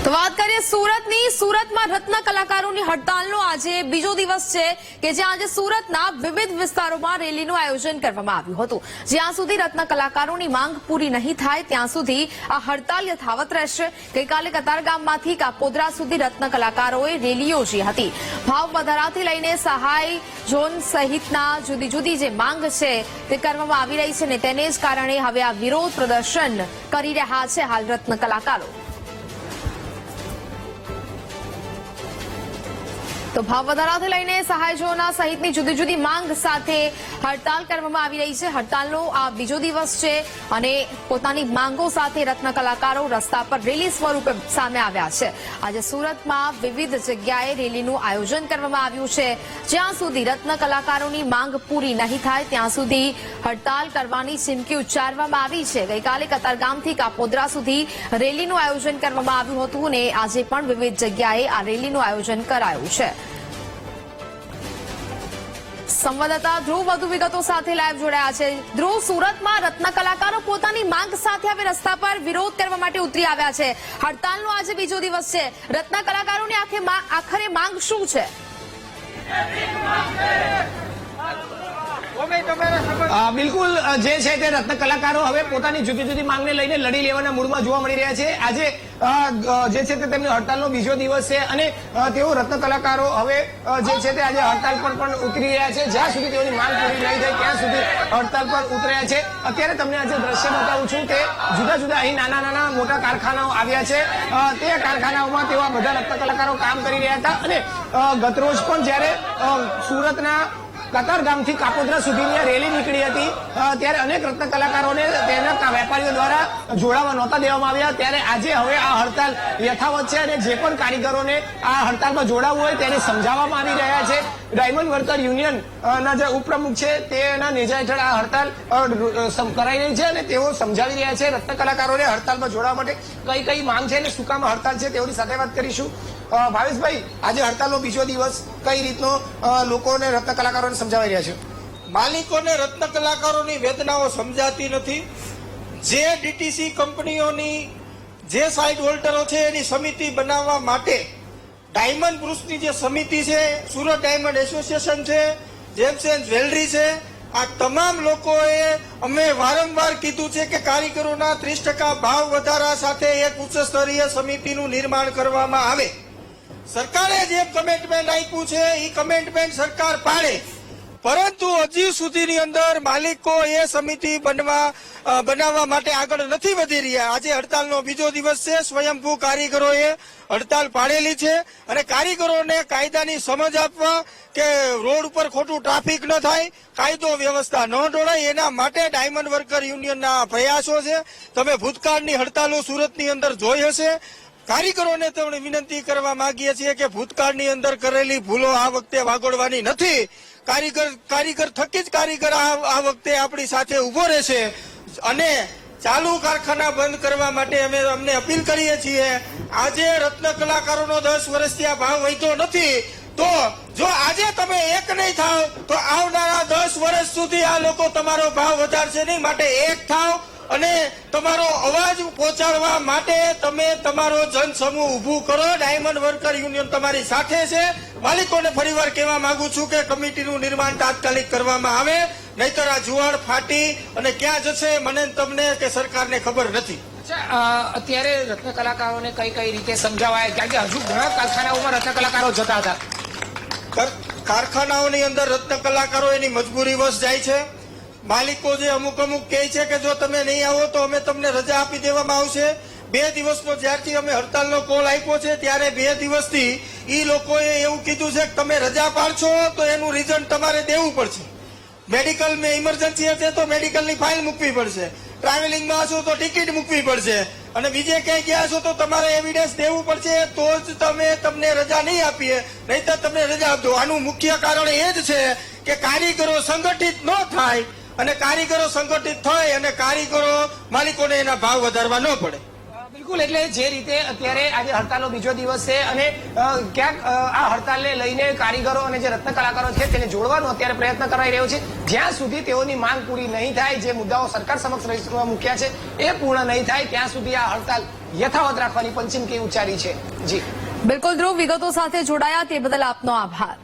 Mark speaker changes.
Speaker 1: તો વાત કરીએ સુરતમાં રત્ન કલાકારોની હડતાલનો આજે બીજો દિવસ છે કે જ્યાં આજે સુરતના વિવિધ વિસ્તારોમાં રેલીનું આયોજન કરવામાં આવ્યું હતું। જ્યાં સુધી રત્ન કલાકારોની માંગ પૂરી નહીં થાય ત્યાં સુધી આ હડતાલ યથાવત રહેશે। ગઈકાલે કતારગામમાંથી કાપોદ્રા સુધી રત્ન કલાકારોએ રેલી યોજી હતી। ભાવ વધારાથી લઈને સહાય ઝોન સહિતના જુદી જુદી જે માંગ છે તે કરવામાં આવી રહી છે ને તેને જ કારણે હવે આ વિરોધ પ્રદર્શન કરી રહ્યા છે હાલ રત્ન કલાકારો। તો ભાવ વધારાથી લઈને સહાય ઝોન સહિતની જુદી જુદી માંગ સાથે હડતાલ કરવામાં આવી રહી છે। હડતાલનો આ બીજો દિવસ છે અને પોતાની માંગો સાથે રત્ન કલાકારો રસ્તા પર રેલી સ્વરૂપે સામે આવ્યા છે। આજે સુરતમાં વિવિધ જગ્યાએ રેલીનું આયોજન કરવામાં આવ્યું છે। જ્યાં સુધી રત્ન કલાકારોની માંગ પૂરી નહીં થાય ત્યાં સુધી હડતાલ કરવાની ચીમકી ઉચ્ચારવામાં આવી છે। ગઈકાલે કતારગામથી કાપોદ્રા સુધી રેલીનું આયોજન કરવામાં આવ્યું હતું અને આજે પણ વિવિધ જગ્યાએ આ રેલીનું આયોજન કરાયું છે। સંવાદદાતા ધ્રુવ વધુ વિગતો સાથે લાઈવ જોડાયા છે। ધ્રુવ, સુરતમાં રત્ન કલાકારો પોતાની માંગ સાથે હવે રસ્તા પર વિરોધ કરવા માટે ઉતરી આવ્યા છે। હડતાલનો આજે બીજો દિવસ છે। રત્ન કલાકારોની આખરે માંગ શું છે?
Speaker 2: બિલકુલ જે છે તે રત્ન કલાકારો હવે પોતાની જુદી જુદી માંગને લઈને લડી લેવાના મૂડમાં જોવા મળી રહ્યા છે। આજે જે છે તે તેમની હડતાલનો બીજો દિવસ છે અને તેઓ રત્ન કલાકારો હવે જે છે તે આજે હડતાલ પર પણ ઉતરી રહ્યા છે। જ્યાં સુધી તેઓની માંગ પૂરી નહીં થાય ત્યાં સુધી હડતાલ પર ઉતર્યા છે। અત્યારે તમને આજે દ્રશ્ય બતાવું છું કે જુદા જુદા અહીં નાના નાના મોટા કારખાનાઓ આવ્યા છે। તે કારખાનાઓમાં તેઓ બધા રત્ન કલાકારો કામ કરી રહ્યા હતા અને ગતરોજ પણ જ્યારે સુરતના કતારગામથી કાપોદ્રા સુધીની રેલી નીકળી હતી ત્યારે અનેક રત્ન કલાકારોને તેના વેપારીઓ દ્વારા જોડાવા નહોતા દેવામાં આવ્યા। ત્યારે આજે હવે આ હડતાલ યથાવત છે અને જે પણ કારીગરોને આ હડતાલમાં જોડાવવું હોય તેને સમજાવવામાં આવી રહ્યા છે। ડાયમંડ વર્કર યુનિયન ના જે ઉપપ્રમુખ છે તેના નેજા હેઠળ આ હડતાલ કરાઈ રહી છે અને તેઓ સમજાવી રહ્યા છે રત્ન કલાકારોને હડતાલમાં જોડાવા માટે કઈ કઈ માંગ છે અને શું કામ હડતાલ છે તેઓની સાથે વાત કરીશું। ભાવેશભાઈ, આજે હડતાલનો બીજો દિવસ કઈ રીતનો લોકોને રત્ન કલાકારોને સમજાવી રહ્યા છે?
Speaker 3: માલિકોને રત્ન કલાકારોની વેદનાઓ સમજાતી નથી। જે ડીટીસી કંપનીઓની જે સાઇટ હોલ્ડરો છે એની સમિતિ બનાવવા માટે ડાયમંડ ગ્રુપની જે સમિતિ છે, સુરત ડાયમંડ એસોસિએશન છે, જેમ્સ એન્ડ જ્વેલરી છે, આ તમામ લોકોએ અમે વારંવાર કીધું છે કે કારીગરોના 30% ભાવ વધારા સાથે એક ઉચ્ચ સ્તરીય સમિતિનું નિર્માણ કરવામાં આવે। સરકારે જે કમિટમેન્ટ આપ્યું છે એ કમિટમેન્ટ સરકાર પાડે, પરંતુ હજી સુધીની અંદર માલિકો એ સમિતિ બનાવવા માટે આગળ નથી વધી રહ્યા। આજે હડતાલનો બીજો દિવસ છે। સ્વયંભૂ કારીગરોએ હડતાલ પાડેલી છે અને કારીગરોને કાયદાની સમજ આપવા કે રોડ ઉપર ખોટું ટ્રાફિક ન થાય, કાયદો વ્યવસ્થા ન ઢોળાય એના માટે ડાયમંડ વર્કર યુનિયનના પ્રયાસો છે। તમે ભૂતકાળની હડતાલો સુરતની અંદર જોઈ હશે। કારીગરોને તેમણે વિનંતી કરવા માંગીએ છીએ કે ભૂતકાળની અંદર કરેલી ભૂલો આ વખતે વાગોળવાની નથી। કારીગર થકી જ કારીગર આ વખતે આપણી સાથે ઉભો રહેશે અને ચાલુ કારખાના બંધ કરવા માટે અમને અપીલ કરીએ છીએ। આજે રત્ન કલાકારોનો 10 વર્ષથી આ ભાવ વધ્યો નથી, તો જો આજે તમે એક નહીં થાવ તો આવનારા 10 વર્ષ સુધી આ લોકો તમારો ભાવ વધારશે નહીં। માટે એક થાવ અને તમારો અવાજ પહોંચાડવા માટે તમે તમારો જનસમૂહ ઉભું કરો। ડાયમંડ વર્કર યુનિયન તમારી સાથે છે। માલિકોને ફરીવાર કહેવા માંગુ છું કે કમિટીનું નિર્માણ તાત્કાલિક કરવામાં આવે, નહીતર આ જુવાળ ફાટી અને ક્યાં જશે મને તમને કે સરકારને ખબર નથી।
Speaker 2: અત્યારે રત્ન કલાકારોને કઈ કઈ રીતે સમજાવાય? કારણ કે હજુ ઘણા કારખાનાઓમાં રત્ન કલાકારો જતા હતા।
Speaker 3: કારખાનાઓની અંદર રત્ન કલાકારો એની મજબૂરી વશ જાય છે। માલિકો જે અમુક કહે છે કે જો તમે નહીં આવો તો અમે તમને રજા આપી દેવામાં આવશે। 2 દિવસનો જ્યારથી અમે હડતાલનો કોલ આપ્યો છે ત્યારે 2 દિવસથી એ લોકોએ એવું કીધું છે કે તમે રજા પાડશો તો એનું રીઝન તમારે દેવું પડશે। મેડિકલ મેં ઇમરજન્સી હશે તો મેડિકલની ફાઇલ મૂકવી પડશે, ટ્રાવેલિંગમાં હશો તો ટિકિટ મૂકવી પડશે અને બીજે ક્યાંય ગયા છો તો તમારે એવિડન્સ દેવું પડશે, તો જ તમને રજા નહીં આપીએ, નહીતર તમને રજા આપજો। આનું મુખ્ય કારણ એ જ છે કે કારીગરો સંગઠિત ન થાય અને કારીગરો સંગઠિત થાય અને કારીગરો માલિકોને એના ભાવ વધારવા ન પડે।
Speaker 2: બિલકુલ, એટલે જે રીતે અત્યારે આજે હડતાલનો બીજો દિવસ છે અને ક્યાંક આ હડતાલને લઈને કારીગરો અને જે રત્ન કલાકારો છે તેને જોડવાનો અત્યારે પ્રયત્ન કરાઈ રહ્યો છે। જ્યાં સુધી તેઓની માંગ પૂરી નહીં થાય, જે મુદ્દાઓ સરકાર સમક્ષ મૂક્યા છે એ પૂર્ણ નહીં થાય ત્યાં સુધી આ હડતાલ યથાવત રાખવાની પંચીમકી ઉચ્ચારી છે. જી
Speaker 1: બિલકુલ ધ્રુવ, વિગતો સાથે જોડાયા તે બદલ આપનો આભાર.